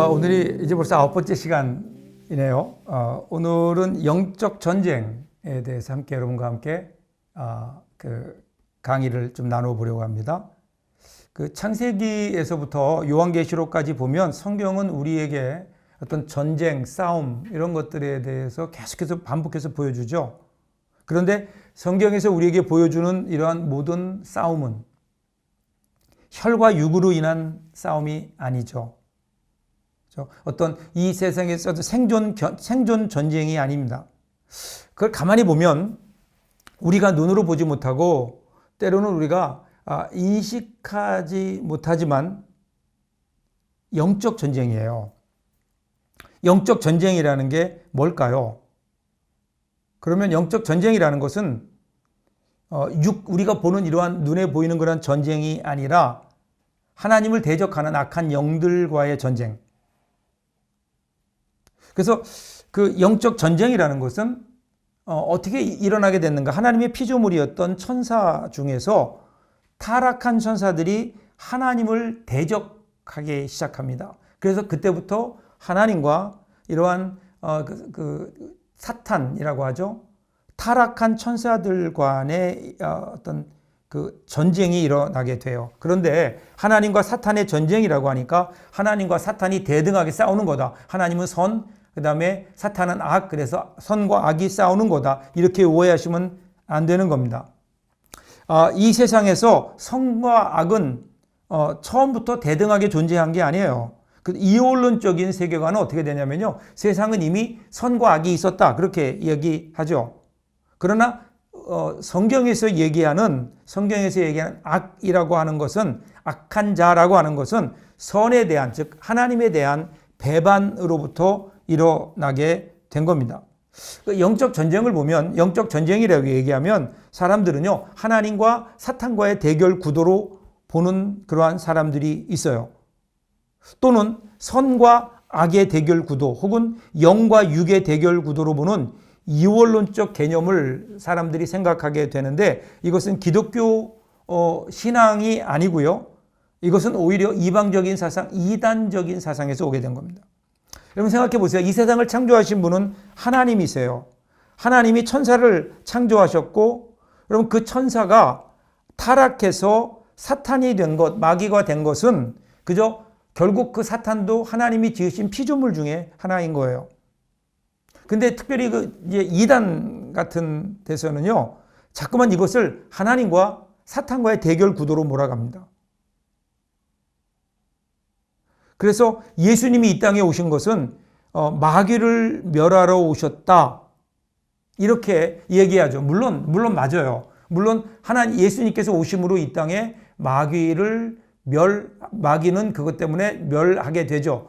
오늘이 이제 벌써 9번째 시간이네요. 오늘은 영적 전쟁에 대해서 함께 여러분과 함께 강의를 좀 나눠보려고 합니다. 그 창세기에서부터 요한계시록까지 보면 성경은 우리에게 어떤 전쟁, 싸움 이런 것들에 대해서 계속해서 반복해서 보여주죠. 그런데 성경에서 우리에게 보여주는 이러한 모든 싸움은 혈과 육으로 인한 싸움이 아니죠. 어떤 이 세상에서도 생존 전쟁이 아닙니다. 그걸 가만히 보면 우리가 눈으로 보지 못하고 때로는 우리가 인식하지 못하지만 영적 전쟁이에요. 영적 전쟁이라는 게 뭘까요? 그러면 영적 전쟁이라는 것은 우리가 보는 이러한 눈에 보이는 그런 전쟁이 아니라 하나님을 대적하는 악한 영들과의 전쟁. 그래서 그 영적 전쟁이라는 것은 어떻게 일어나게 됐는가? 하나님의 피조물이었던 천사 중에서 타락한 천사들이 하나님을 대적하기 시작합니다. 그래서 그때부터 하나님과 이러한 사탄이라고 하죠. 타락한 천사들 간의 어떤 그 전쟁이 일어나게 돼요. 그런데 하나님과 사탄의 전쟁이라고 하니까 하나님과 사탄이 대등하게 싸우는 거다. 하나님은 선, 그 다음에 사탄은 악, 그래서 선과 악이 싸우는 거다. 이렇게 오해하시면 안 되는 겁니다. 이 세상에서 선과 악은 처음부터 대등하게 존재한 게 아니에요. 그 이원론적인 세계관은 어떻게 되냐면요. 세상은 이미 선과 악이 있었다. 그렇게 얘기하죠. 그러나 성경에서 얘기하는 악이라고 하는 것은, 악한 자라고 하는 것은 선에 대한, 즉 하나님에 대한 배반으로부터 일어나게 된 겁니다. 영적 전쟁을 보면, 영적 전쟁이라고 얘기하면 사람들은요, 하나님과 사탄과의 대결 구도로 보는 그러한 사람들이 있어요. 또는 선과 악의 대결 구도, 혹은 영과 육의 대결 구도로 보는 이원론적 개념을 사람들이 생각하게 되는데, 이것은 기독교 신앙이 아니고요. 이것은 오히려 이방적인 사상, 이단적인 사상에서 오게 된 겁니다. 여러분 생각해 보세요. 이 세상을 창조하신 분은 하나님이세요. 하나님이 천사를 창조하셨고, 여러분 그 천사가 타락해서 사탄이 된 것, 마귀가 된 것은 그저 결국 그 사탄도 하나님이 지으신 피조물 중에 하나인 거예요. 근데 특별히 이제 이단 같은 데서는요, 자꾸만 이것을 하나님과 사탄과의 대결 구도로 몰아갑니다. 그래서 예수님이 이 땅에 오신 것은 마귀를 멸하러 오셨다. 이렇게 얘기하죠. 물론 맞아요. 물론 예수님께서 오심으로 이 땅에 마귀는 그것 때문에 멸하게 되죠.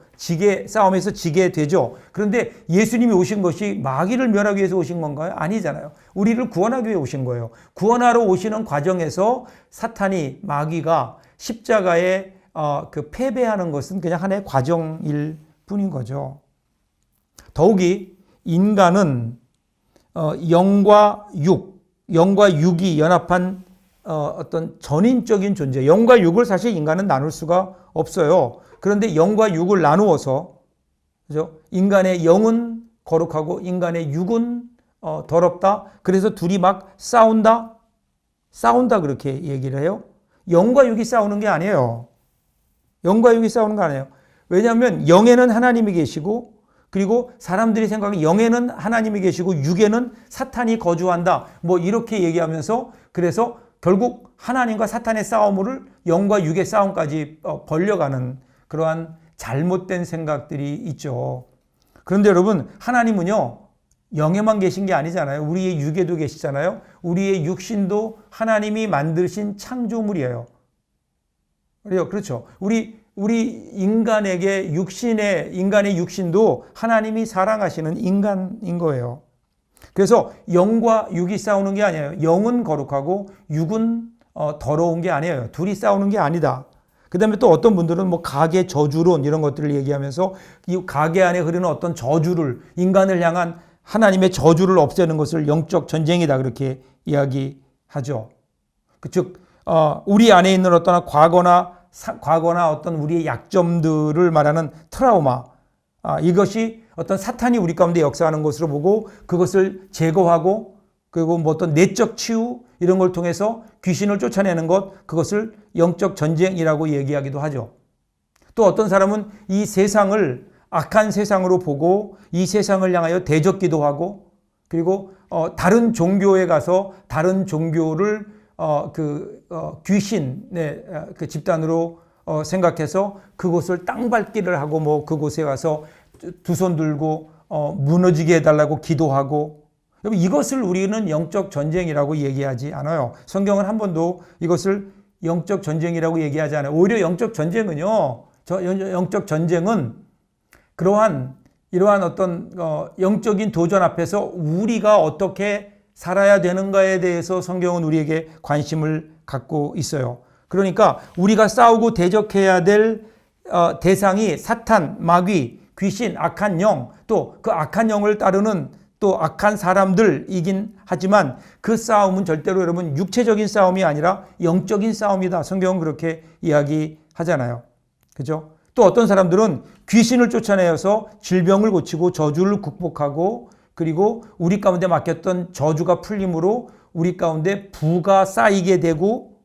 싸움에서 지게 되죠. 그런데 예수님이 오신 것이 마귀를 멸하기 위해서 오신 건가요? 아니잖아요. 우리를 구원하기 위해 오신 거예요. 구원하러 오시는 과정에서 마귀가 십자가에 패배하는 것은 그냥 하나의 과정일 뿐인 거죠. 더욱이 인간은 영과 육이 연합한 어떤 전인적인 존재, 영과 육을 사실 인간은 나눌 수가 없어요. 그런데 영과 육을 나누어서, 그죠? 인간의 영은 거룩하고 인간의 육은 더럽다. 그래서 둘이 막 싸운다 그렇게 얘기를 해요. 영과 육이 싸우는 게 아니에요. 영과 육이 싸우는 거 아니에요. 왜냐하면 영에는 하나님이 계시고, 그리고 사람들이 생각하는 영에는 하나님이 계시고 육에는 사탄이 거주한다. 이렇게 얘기하면서, 그래서 결국 하나님과 사탄의 싸움을 영과 육의 싸움까지 벌려가는 그러한 잘못된 생각들이 있죠. 그런데 여러분, 하나님은요, 영에만 계신 게 아니잖아요. 우리의 육에도 계시잖아요. 우리의 육신도 하나님이 만드신 창조물이에요. 그렇죠. 우리 인간의 육신도 하나님이 사랑하시는 인간인 거예요. 그래서 영과 육이 싸우는 게 아니에요. 영은 거룩하고 육은 더러운 게 아니에요. 둘이 싸우는 게 아니다. 그 다음에 또 어떤 분들은 가계 저주론 이런 것들을 얘기하면서 이 가계 안에 흐르는 어떤 저주를, 인간을 향한 하나님의 저주를 없애는 것을 영적 전쟁이다 그렇게 이야기하죠. 즉 우리 안에 있는 어떤 과거나 과거나 어떤 우리의 약점들을 말하는 트라우마, 이것이 어떤 사탄이 우리 가운데 역사하는 것으로 보고 그것을 제거하고 그리고 뭐 어떤 내적 치유 이런 걸 통해서 귀신을 쫓아내는 것, 그것을 영적 전쟁이라고 얘기하기도 하죠. 또 어떤 사람은 이 세상을 악한 세상으로 보고 이 세상을 향하여 대적기도 하고 그리고 다른 종교에 가서 다른 종교를 귀신의 그 집단으로 생각해서 그곳을 땅밟기를 하고 뭐 그곳에 가서 두 손 들고 무너지게 해달라고 기도하고, 여러분 이것을 우리는 영적 전쟁이라고 얘기하지 않아요. 성경은 한 번도 이것을 영적 전쟁이라고 얘기하지 않아요. 오히려 영적 전쟁은요, 영적 전쟁은 이러한 어떤 영적인 도전 앞에서 우리가 어떻게 살아야 되는가에 대해서 성경은 우리에게 관심을 갖고 있어요. 그러니까 우리가 싸우고 대적해야 될 대상이 사탄, 마귀, 귀신, 악한 영, 또 그 악한 영을 따르는 또 악한 사람들이긴 하지만 그 싸움은 절대로 여러분 육체적인 싸움이 아니라 영적인 싸움이다. 성경은 그렇게 이야기하잖아요. 그죠? 또 어떤 사람들은 귀신을 쫓아내어서 질병을 고치고 저주를 극복하고 그리고 우리 가운데 맡겼던 저주가 풀림으로 우리 가운데 부가 쌓이게 되고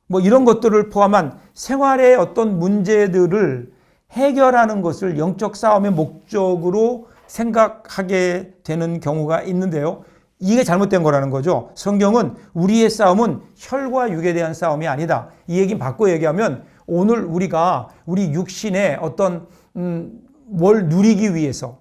뭐 이런 것들을 포함한 생활의 어떤 문제들을 해결하는 것을 영적 싸움의 목적으로 생각하게 되는 경우가 있는데요. 이게 잘못된 거라는 거죠. 성경은 우리의 싸움은 혈과 육에 대한 싸움이 아니다. 이 얘기는 바꿔 얘기하면 오늘 우리가 우리 육신의 어떤 뭘 누리기 위해서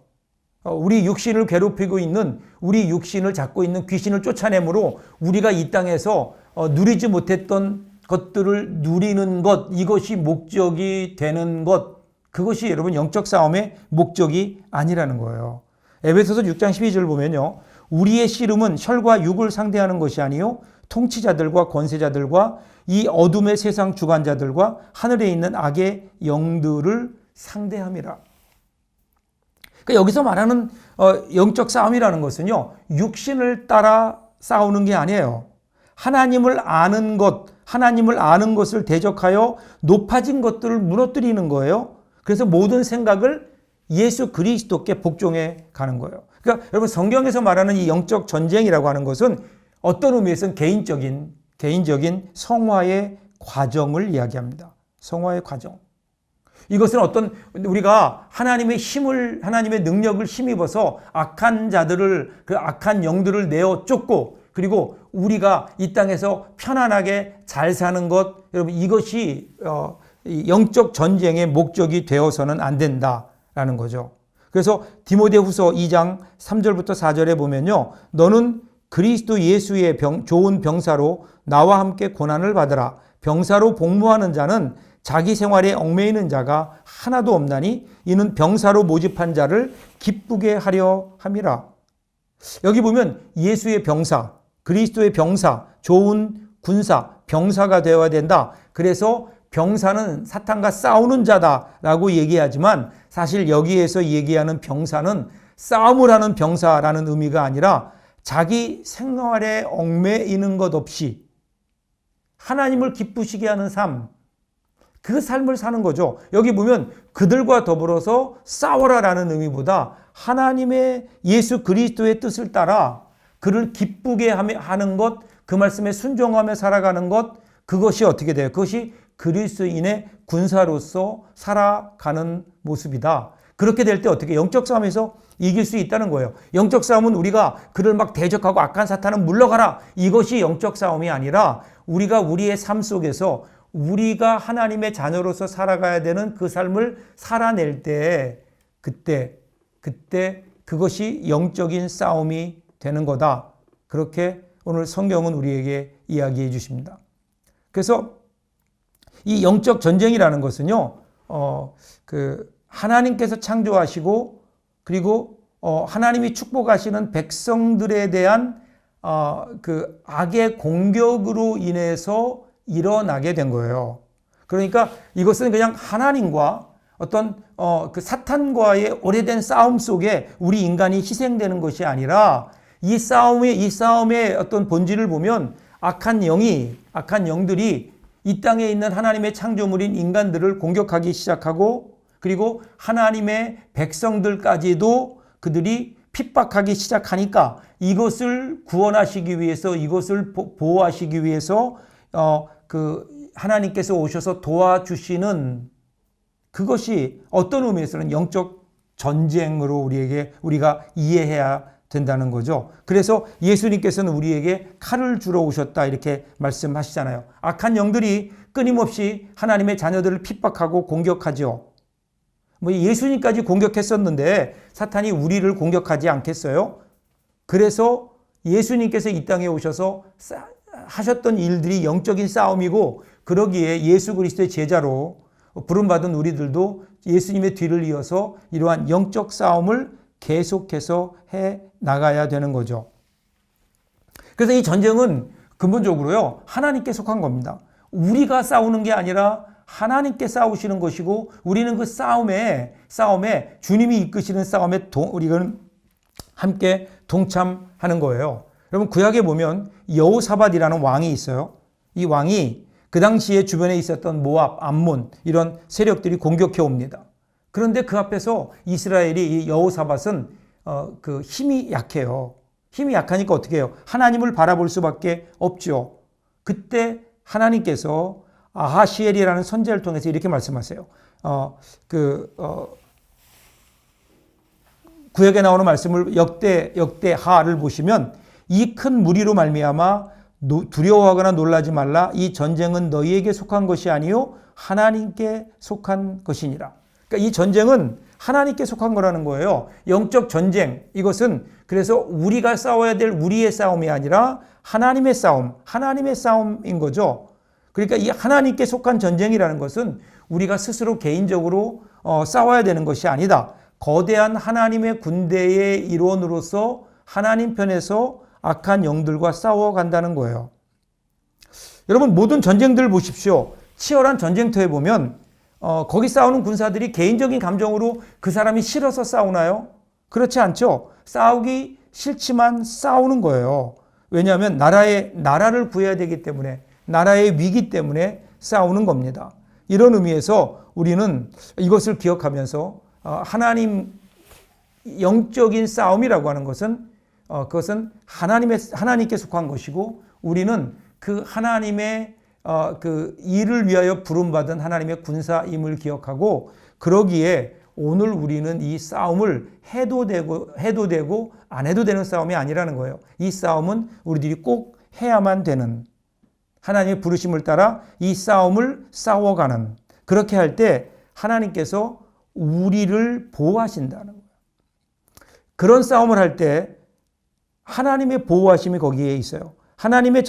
우리 육신을 괴롭히고 있는 우리 육신을 잡고 있는 귀신을 쫓아내므로 우리가 이 땅에서 누리지 못했던 것들을 누리는 것, 이것이 목적이 되는 것, 그것이 여러분 영적 싸움의 목적이 아니라는 거예요. 에베소서 6장 12절을 보면요. 우리의 씨름은 혈과 육을 상대하는 것이 아니요 통치자들과 권세자들과 이 어둠의 세상 주관자들과 하늘에 있는 악의 영들을 상대함이라. 그러니까 여기서 말하는 영적 싸움이라는 것은요. 육신을 따라 싸우는 게 아니에요. 하나님을 아는 것을 대적하여 높아진 것들을 무너뜨리는 거예요. 그래서 모든 생각을 예수 그리스도께 복종해 가는 거예요. 그러니까 여러분 성경에서 말하는 이 영적 전쟁이라고 하는 것은 어떤 의미에서는 개인적인 성화의 과정을 이야기합니다. 성화의 과정. 이것은 어떤 우리가 하나님의 능력을 힘입어서 악한 자들을, 그 악한 영들을 내어 쫓고 그리고 우리가 이 땅에서 편안하게 잘 사는 것, 여러분 이것이 영적 전쟁의 목적이 되어서는 안 된다라는 거죠. 그래서 디모데후서 2장 3절부터 4절에 보면요. 너는 그리스도 예수의 좋은 병사로 나와 함께 고난을 받으라. 병사로 복무하는 자는 자기 생활에 얽매이는 자가 하나도 없나니 이는 병사로 모집한 자를 기쁘게 하려 함이라. 여기 보면 예수의 병사, 그리스도의 병사, 좋은 군사, 병사가 되어야 된다. 그래서 병사는 사탄과 싸우는 자다라고 얘기하지만 사실 여기에서 얘기하는 병사는 싸움을 하는 병사라는 의미가 아니라 자기 생활에 얽매이는 것 없이 하나님을 기쁘시게 하는 삶, 그 삶을 사는 거죠. 여기 보면 그들과 더불어서 싸워라라는 의미보다 하나님의 예수 그리스도의 뜻을 따라 그를 기쁘게 하는 것, 그 말씀에 순종하며 살아가는 것, 그것이 어떻게 돼요? 그것이 그리스도인의 군사로서 살아가는 모습이다. 그렇게 될 때 어떻게 영적 싸움에서 이길 수 있다는 거예요. 영적 싸움은 우리가 그를 막 대적하고 악한 사탄은 물러가라. 이것이 영적 싸움이 아니라 우리가 우리의 삶 속에서 우리가 하나님의 자녀로서 살아가야 되는 그 삶을 살아낼 때 그때 그것이 영적인 싸움이 되는 거다. 그렇게 오늘 성경은 우리에게 이야기해 주십니다. 그래서 이 영적 전쟁이라는 것은요, 하나님께서 창조하시고 그리고 하나님이 축복하시는 백성들에 대한 그 악의 공격으로 인해서 일어나게 된 거예요. 그러니까 이것은 그냥 하나님과 어떤 그 사탄과의 오래된 싸움 속에 우리 인간이 희생되는 것이 아니라 이 싸움의 어떤 본질을 보면 악한 영들이 이 땅에 있는 하나님의 창조물인 인간들을 공격하기 시작하고 그리고 하나님의 백성들까지도 그들이 핍박하기 시작하니까 이것을 구원하시기 위해서 이것을 보호하시기 위해서 하나님께서 오셔서 도와주시는 그것이 어떤 의미에서는 영적 전쟁으로 우리가 이해해야 된다는 거죠. 그래서 예수님께서는 우리에게 칼을 주러 오셨다 이렇게 말씀하시잖아요. 악한 영들이 끊임없이 하나님의 자녀들을 핍박하고 공격하죠. 예수님까지 공격했었는데 사탄이 우리를 공격하지 않겠어요? 그래서 예수님께서 이 땅에 오셔서 하셨던 일들이 영적인 싸움이고 그러기에 예수 그리스도의 제자로 부름받은 우리들도 예수님의 뒤를 이어서 이러한 영적 싸움을 계속해서 해 나가야 되는 거죠. 그래서 이 전쟁은 근본적으로요, 하나님께 속한 겁니다. 우리가 싸우는 게 아니라 하나님께 싸우시는 것이고 우리는 그 싸움에 주님이 이끄시는 싸움에 우리는 함께 동참하는 거예요. 여러분 구약에 보면 여호사밧이라는 왕이 있어요. 이 왕이 그 당시에 주변에 있었던 모압, 암몬 이런 세력들이 공격해 옵니다. 그런데 그 앞에서 이스라엘이 이 여호사밧은 그 힘이 약해요. 힘이 약하니까 어떻게 해요? 하나님을 바라볼 수밖에 없죠. 그때 하나님께서 아하시엘이라는 선지자를 통해서 이렇게 말씀하세요. 구약에 나오는 말씀을 역대하를 보시면 이 큰 무리로 말미암아 두려워하거나 놀라지 말라. 이 전쟁은 너희에게 속한 것이 아니요 하나님께 속한 것이니라. 그러니까 이 전쟁은 하나님께 속한 거라는 거예요. 영적 전쟁 이것은 그래서 우리가 싸워야 될 우리의 싸움이 아니라 하나님의 싸움인 거죠. 그러니까 이 하나님께 속한 전쟁이라는 것은 우리가 스스로 개인적으로 싸워야 되는 것이 아니다. 거대한 하나님의 군대의 일원으로서 하나님 편에서 악한 영들과 싸워간다는 거예요. 여러분 모든 전쟁들 보십시오. 치열한 전쟁터에 보면 거기 싸우는 군사들이 개인적인 감정으로 그 사람이 싫어서 싸우나요? 그렇지 않죠. 싸우기 싫지만 싸우는 거예요. 왜냐하면 나라를 구해야 되기 때문에 나라의 위기 때문에 싸우는 겁니다. 이런 의미에서 우리는 이것을 기억하면서 하나님 영적인 싸움이라고 하는 것은 그것은 하나님께 속한 것이고 우리는 그 하나님의 그 일을 위하여 부름받은 하나님의 군사임을 기억하고 그러기에 오늘 우리는 이 싸움을 해도 되고 안 해도 되는 싸움이 아니라는 거예요. 이 싸움은 우리들이 꼭 해야만 되는 하나님의 부르심을 따라 이 싸움을 싸워가는 그렇게 할 때 하나님께서 우리를 보호하신다는 거예요. 그런 싸움을 할 때 하나님의 보호하심이 거기에 있어요. 하나님의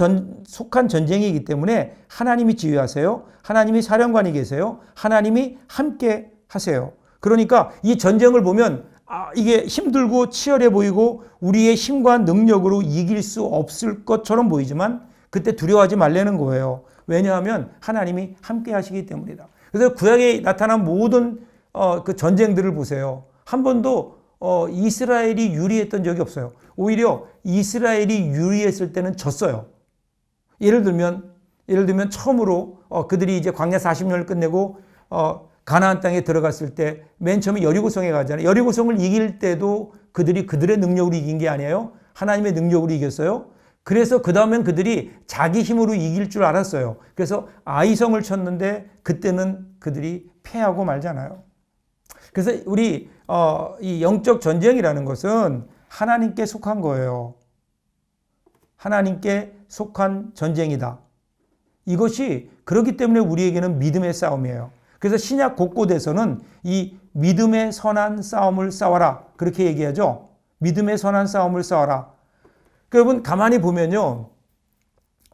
속한 전쟁이기 때문에 하나님이 지휘하세요. 하나님이 사령관이 계세요. 하나님이 함께 하세요. 그러니까 이 전쟁을 보면 이게 힘들고 치열해 보이고 우리의 힘과 능력으로 이길 수 없을 것처럼 보이지만 그때 두려워하지 말라는 거예요. 왜냐하면 하나님이 함께 하시기 때문이다. 그래서 구약에 나타난 모든 그 전쟁들을 보세요. 한 번도 이스라엘이 유리했던 적이 없어요. 오히려 이스라엘이 유리했을 때는 졌어요. 예를 들면 처음으로 그들이 이제 광야 40년을 끝내고 가나안 땅에 들어갔을 때 맨 처음에 여리고성에 가잖아요. 여리고성을 이길 때도 그들의 능력으로 이긴 게 아니에요. 하나님의 능력으로 이겼어요. 그래서 그 다음엔 그들이 자기 힘으로 이길 줄 알았어요. 그래서 아이성을 쳤는데 그때는 그들이 패하고 말잖아요. 그래서 우리 이 영적 전쟁이라는 것은 하나님께 속한 거예요. 하나님께 속한 전쟁이다. 이것이 그렇기 때문에 우리에게는 믿음의 싸움이에요. 그래서 신약 곳곳에서는 이 믿음의 선한 싸움을 싸워라 그렇게 얘기하죠. 믿음의 선한 싸움을 싸워라. 여러분 가만히 보면요.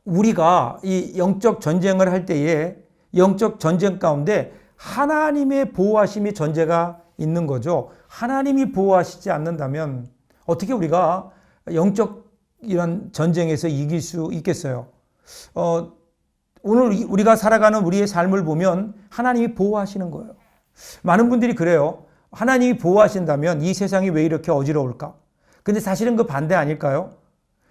우리가 이 영적 전쟁을 할 때에 영적 전쟁 가운데 하나님의 보호하심이 전제가 있는 거죠. 하나님이 보호하시지 않는다면 어떻게 우리가 영적 이런 전쟁에서 이길 수 있겠어요? 오늘 우리가 살아가는 우리의 삶을 보면 하나님이 보호하시는 거예요. 많은 분들이 그래요. 하나님이 보호하신다면 이 세상이 왜 이렇게 어지러울까? 근데 사실은 그 반대 아닐까요?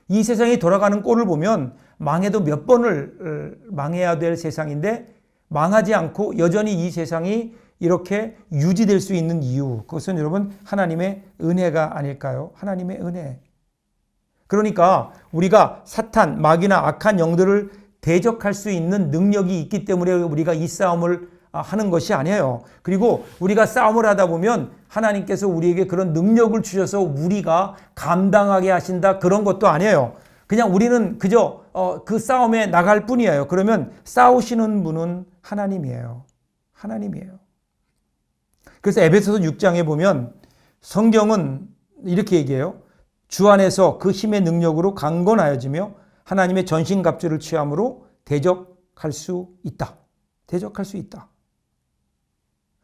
이 세상이 돌아가는 꼴을 보면 망해도 몇 번을 망해야 될 세상인데 망하지 않고 여전히 이 세상이 이렇게 유지될 수 있는 이유, 그것은 여러분 하나님의 은혜가 아닐까요? 하나님의 은혜. 그러니까 우리가 사탄, 마귀나 악한 영들을 대적할 수 있는 능력이 있기 때문에 우리가 이 싸움을 하는 것이 아니에요. 그리고 우리가 싸움을 하다 보면 하나님께서 우리에게 그런 능력을 주셔서 우리가 감당하게 하신다, 그런 것도 아니에요. 그냥 우리는 그저 그 싸움에 나갈 뿐이에요. 그러면 싸우시는 분은 하나님이에요. 하나님이에요. 그래서 에베소서 6장에 보면 성경은 이렇게 얘기해요. 주 안에서 그 힘의 능력으로 강건하여지며 하나님의 전신갑주를 취함으로 대적할 수 있다. 대적할 수 있다.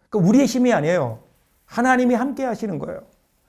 그러니까 우리의 힘이 아니에요. 하나님이 함께 하시는 거예요.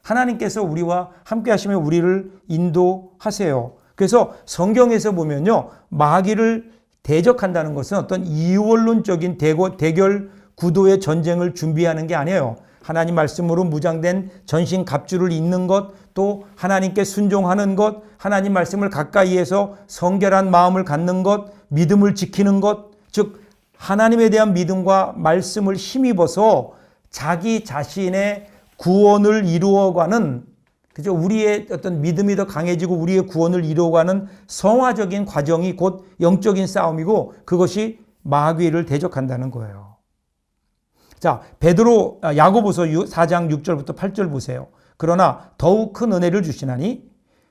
하나님께서 우리와 함께 하시며 우리를 인도하세요. 그래서 성경에서 보면요, 마귀를 대적한다는 것은 어떤 이원론적인 대결 구도의 전쟁을 준비하는 게 아니에요. 하나님 말씀으로 무장된 전신 갑주를 입는 것, 또 하나님께 순종하는 것, 하나님 말씀을 가까이에서 성결한 마음을 갖는 것, 믿음을 지키는 것, 즉 하나님에 대한 믿음과 말씀을 힘입어서 자기 자신의 구원을 이루어가는, 그죠? 우리의 어떤 믿음이 더 강해지고 우리의 구원을 이루어가는 성화적인 과정이 곧 영적인 싸움이고, 그것이 마귀를 대적한다는 거예요. 자, 야고보서 4장 6절부터 8절 보세요. 그러나 더욱 큰 은혜를 주시나니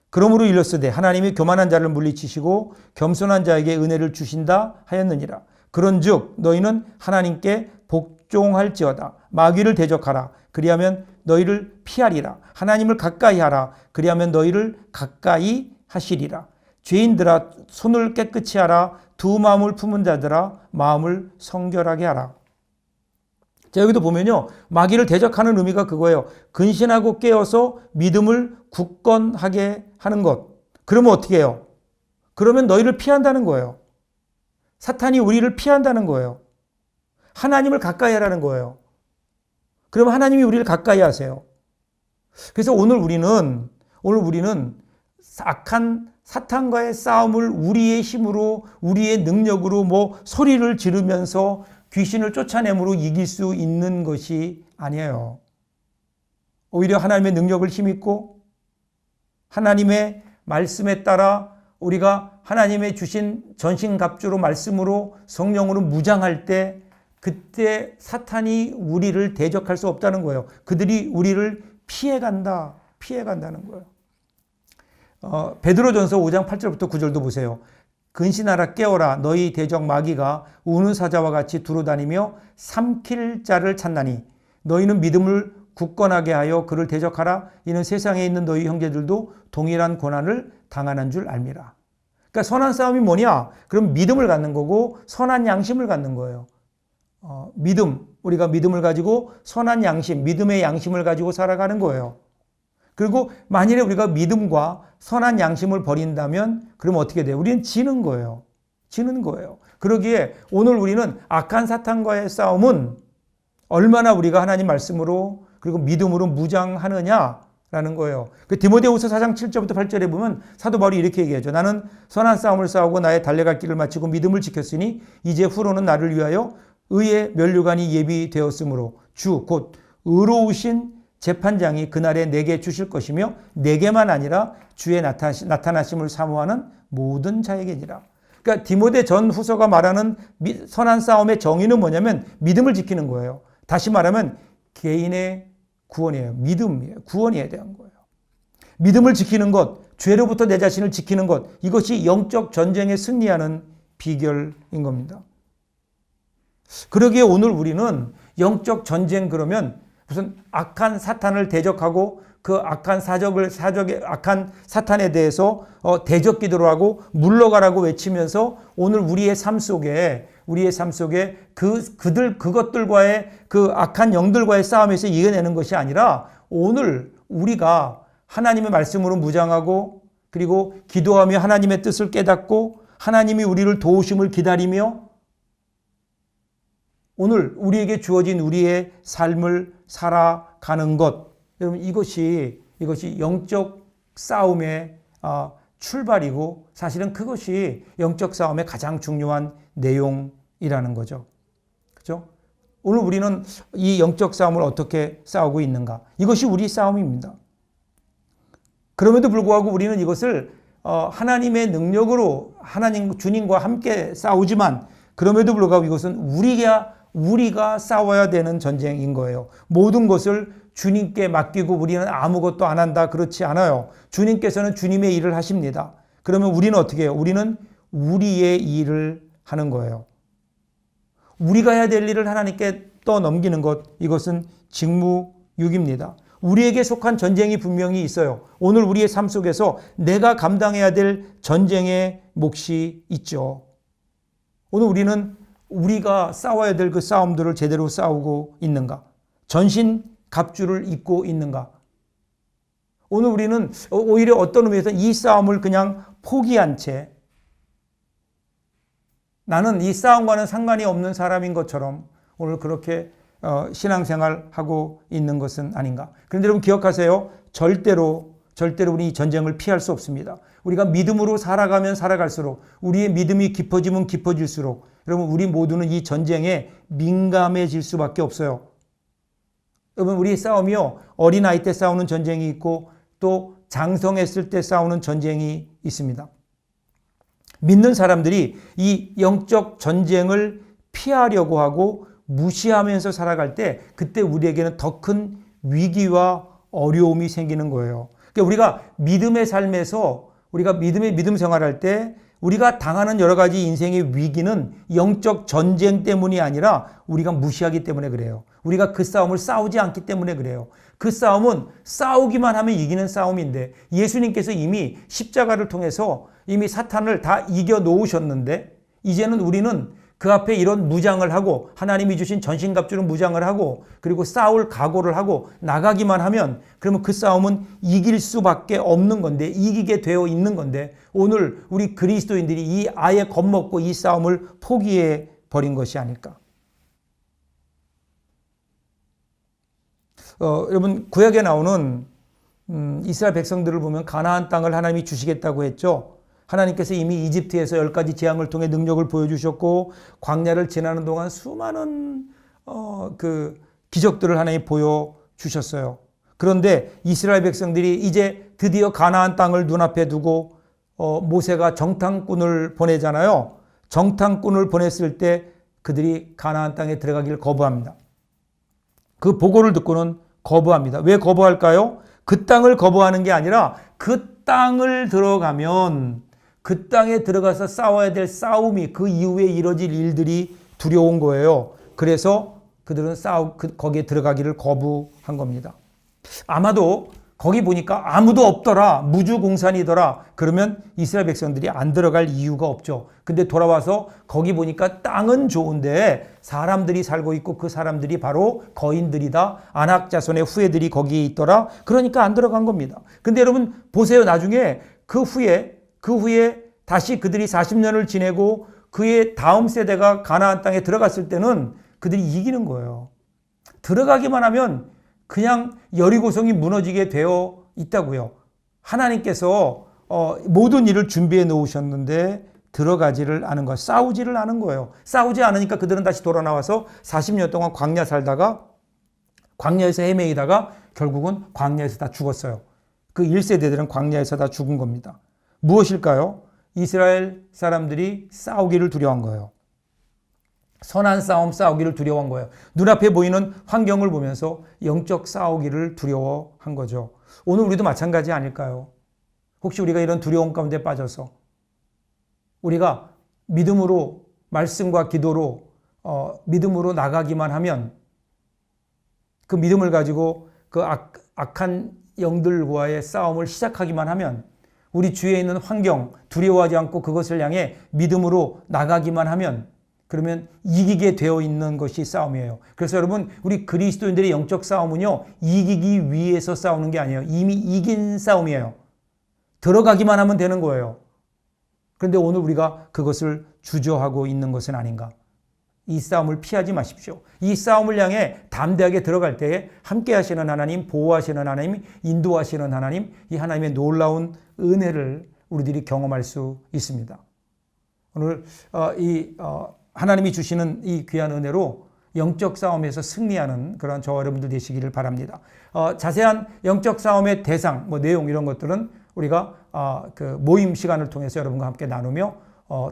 그러므로 일렀으되 하나님이 교만한 자를 물리치시고 겸손한 자에게 은혜를 주신다 하였느니라. 그런즉 너희는 하나님께 복종할지어다. 마귀를 대적하라. 그리하면 너희를 피하리라. 하나님을 가까이 하라. 그리하면 너희를 가까이 하시리라. 죄인들아 손을 깨끗이 하라. 두 마음을 품은 자들아 마음을 성결하게 하라. 자, 여기도 보면요, 마귀를 대적하는 의미가 그거예요. 근신하고 깨어서 믿음을 굳건하게 하는 것. 그러면 어떻게 해요? 그러면 너희를 피한다는 거예요. 사탄이 우리를 피한다는 거예요. 하나님을 가까이 하라는 거예요. 그러면 하나님이 우리를 가까이 하세요. 그래서 오늘 우리는 악한 사탄과의 싸움을 우리의 힘으로, 우리의 능력으로 소리를 지르면서 귀신을 쫓아내므로 이길 수 있는 것이 아니에요. 오히려 하나님의 능력을 힘입고 하나님의 말씀에 따라 우리가 하나님의 주신 전신갑주로 말씀으로 성령으로 무장할 때, 그때 사탄이 우리를 대적할 수 없다는 거예요. 그들이 우리를 피해간다는 거예요. 베드로전서 5장 8절부터 9절도 보세요. 근신하라 깨어라 너희 대적 마귀가 우는 사자와 같이 두루다니며 삼킬 자를 찾나니 너희는 믿음을 굳건하게 하여 그를 대적하라. 이는 세상에 있는 너희 형제들도 동일한 고난을 당하는 줄 알미라. 그러니까 선한 싸움이 뭐냐? 그럼 믿음을 갖는 거고 선한 양심을 갖는 거예요. 우리가 믿음을 가지고 선한 양심, 믿음의 양심을 가지고 살아가는 거예요. 그리고 만일에 우리가 믿음과 선한 양심을 버린다면 그러면 어떻게 돼요? 우리는 지는 거예요. 지는 거예요. 그러기에 오늘 우리는 악한 사탄과의 싸움은 얼마나 우리가 하나님 말씀으로 그리고 믿음으로 무장하느냐라는 거예요. 그 디모데후서 4장 7절부터 8절에 보면 사도 바울이 이렇게 얘기하죠. 나는 선한 싸움을 싸우고 나의 달려갈 길을 마치고 믿음을 지켰으니 이제 후로는 나를 위하여 의의 면류관이 예비되었으므로 주 곧 의로우신 재판장이 그날에 내게 주실 것이며 내게만 아니라 주의 나타나심을 사모하는 모든 자에게니라. 그러니까 디모데 전 후서가 말하는 선한 싸움의 정의는 뭐냐면 믿음을 지키는 거예요. 다시 말하면 개인의 구원이에요. 믿음이에요. 구원에 대한 거예요. 믿음을 지키는 것, 죄로부터 내 자신을 지키는 것, 이것이 영적 전쟁에 승리하는 비결인 겁니다. 그러기에 오늘 우리는 영적 전쟁 그러면 무슨 악한 사탄을 대적하고 그 악한 악한 사탄에 대해서 대적 기도를 하고 물러가라고 외치면서 오늘 우리의 삶 속에 그것들과의 그 악한 영들과의 싸움에서 이겨내는 것이 아니라 오늘 우리가 하나님의 말씀으로 무장하고 그리고 기도하며 하나님의 뜻을 깨닫고 하나님이 우리를 도우심을 기다리며 오늘 우리에게 주어진 우리의 삶을 살아가는 것, 여러분 이것이 영적 싸움의 출발이고 사실은 그것이 영적 싸움의 가장 중요한 내용이라는 거죠. 그렇죠? 오늘 우리는 이 영적 싸움을 어떻게 싸우고 있는가? 이것이 우리 싸움입니다. 그럼에도 불구하고 우리는 이것을 하나님의 능력으로 하나님 주님과 함께 싸우지만 그럼에도 불구하고 이것은 우리가 싸워야 되는 전쟁인 거예요. 모든 것을 주님께 맡기고 우리는 아무것도 안 한다. 그렇지 않아요. 주님께서는 주님의 일을 하십니다. 그러면 우리는 어떻게 해요? 우리는 우리의 일을 하는 거예요. 우리가 해야 될 일을 하나님께 떠넘기는 것, 이것은 직무유기입니다. 우리에게 속한 전쟁이 분명히 있어요. 오늘 우리의 삶 속에서 내가 감당해야 될 전쟁의 몫이 있죠. 오늘 우리는 우리가 싸워야 될 그 싸움들을 제대로 싸우고 있는가? 전신 갑주를 입고 있는가? 오늘 우리는 오히려 어떤 의미에서 이 싸움을 그냥 포기한 채 나는 이 싸움과는 상관이 없는 사람인 것처럼 오늘 그렇게 신앙생활하고 있는 것은 아닌가. 그런데 여러분 기억하세요. 절대로 우리 이 전쟁을 피할 수 없습니다. 우리가 믿음으로 살아가면 살아갈수록 우리의 믿음이 깊어지면 깊어질수록 여러분 우리 모두는 이 전쟁에 민감해질 수밖에 없어요. 여러분 우리의 싸움이요. 어린아이 때 싸우는 전쟁이 있고 또 장성했을 때 싸우는 전쟁이 있습니다. 믿는 사람들이 이 영적 전쟁을 피하려고 하고 무시하면서 살아갈 때 그때 우리에게는 더 큰 위기와 어려움이 생기는 거예요. 그러니까 우리가 믿음의 삶에서 우리가 믿음 생활할 때 우리가 당하는 여러 가지 인생의 위기는 영적 전쟁 때문이 아니라 우리가 무시하기 때문에 그래요. 우리가 그 싸움을 싸우지 않기 때문에 그래요. 그 싸움은 싸우기만 하면 이기는 싸움인데 예수님께서 이미 십자가를 통해서 이미 사탄을 다 이겨 놓으셨는데 이제는 우리는 그 앞에 이런 무장을 하고 하나님이 주신 전신갑주를 무장을 하고 그리고 싸울 각오를 하고 나가기만 하면 그러면 그 싸움은 이길 수밖에 없는 건데 이기게 되어 있는 건데 오늘 우리 그리스도인들이 이 아예 겁먹고 이 싸움을 포기해 버린 것이 아닐까. 여러분 구약에 나오는 이스라엘 백성들을 보면 가나안 땅을 하나님이 주시겠다고 했죠. 하나님께서 이미 이집트에서 10가지 재앙을 통해 능력을 보여주셨고 광야를 지나는 동안 수많은 그 기적들을 하나님이 보여주셨어요. 그런데 이스라엘 백성들이 이제 드디어 가나안 땅을 눈앞에 두고 모세가 정탐꾼을 보내잖아요. 정탐꾼을 보냈을 때 그들이 가나안 땅에 들어가기를 거부합니다. 그 보고를 듣고는 거부합니다. 왜 거부할까요? 그 땅을 거부하는 게 아니라 그 땅을 들어가면 그 땅에 들어가서 싸워야 될 싸움이 그 이후에 이뤄질 일들이 두려운 거예요. 그래서 그들은 거기에 들어가기를 거부한 겁니다. 아마도 거기 보니까 아무도 없더라. 무주공산이더라. 그러면 이스라엘 백성들이 안 들어갈 이유가 없죠. 근데 돌아와서 거기 보니까 땅은 좋은데 사람들이 살고 있고 그 사람들이 바로 거인들이다. 아낙 자손의 후예들이 거기에 있더라. 그러니까 안 들어간 겁니다. 근데 여러분 보세요. 나중에 그 후에 다시 그들이 40년을 지내고 그의 다음 세대가 가나안 땅에 들어갔을 때는 그들이 이기는 거예요. 들어가기만 하면 그냥 여리고성이 무너지게 되어 있다고요. 하나님께서 모든 일을 준비해 놓으셨는데 들어가지를 않은 거예요. 싸우지를 않은 거예요. 싸우지 않으니까 그들은 다시 돌아 나와서 40년 동안 광야 살다가 광야에서 헤매이다가 결국은 광야에서 다 죽었어요. 그 1세대들은 광야에서 다 죽은 겁니다. 무엇일까요? 이스라엘 사람들이 싸우기를 두려워한 거예요. 선한 싸움 싸우기를 두려워한 거예요. 눈앞에 보이는 환경을 보면서 영적 싸우기를 두려워한 거죠. 오늘 우리도 마찬가지 아닐까요? 혹시 우리가 이런 두려움 가운데 빠져서 우리가 믿음으로 말씀과 기도로 믿음으로 나가기만 하면 그 믿음을 가지고 그 악한 영들과의 싸움을 시작하기만 하면 우리 주위에 있는 환경 두려워하지 않고 그것을 향해 믿음으로 나가기만 하면 그러면 이기게 되어 있는 것이 싸움이에요. 그래서 여러분 우리 그리스도인들의 영적 싸움은요 이기기 위해서 싸우는 게 아니에요. 이미 이긴 싸움이에요. 들어가기만 하면 되는 거예요. 그런데 오늘 우리가 그것을 주저하고 있는 것은 아닌가. 이 싸움을 피하지 마십시오. 이 싸움을 향해 담대하게 들어갈 때에 함께 하시는 하나님, 보호하시는 하나님, 인도하시는 하나님, 이 하나님의 놀라운 은혜를 우리들이 경험할 수 있습니다. 오늘 하나님이 주시는 이 귀한 은혜로 영적 싸움에서 승리하는 그런 저와 여러분들 되시기를 바랍니다. 자세한 영적 싸움의 대상, 내용 이런 것들은 우리가 그 모임 시간을 통해서 여러분과 함께 나누며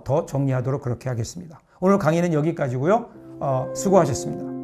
더 정리하도록 그렇게 하겠습니다. 오늘 강의는 여기까지고요. 수고하셨습니다.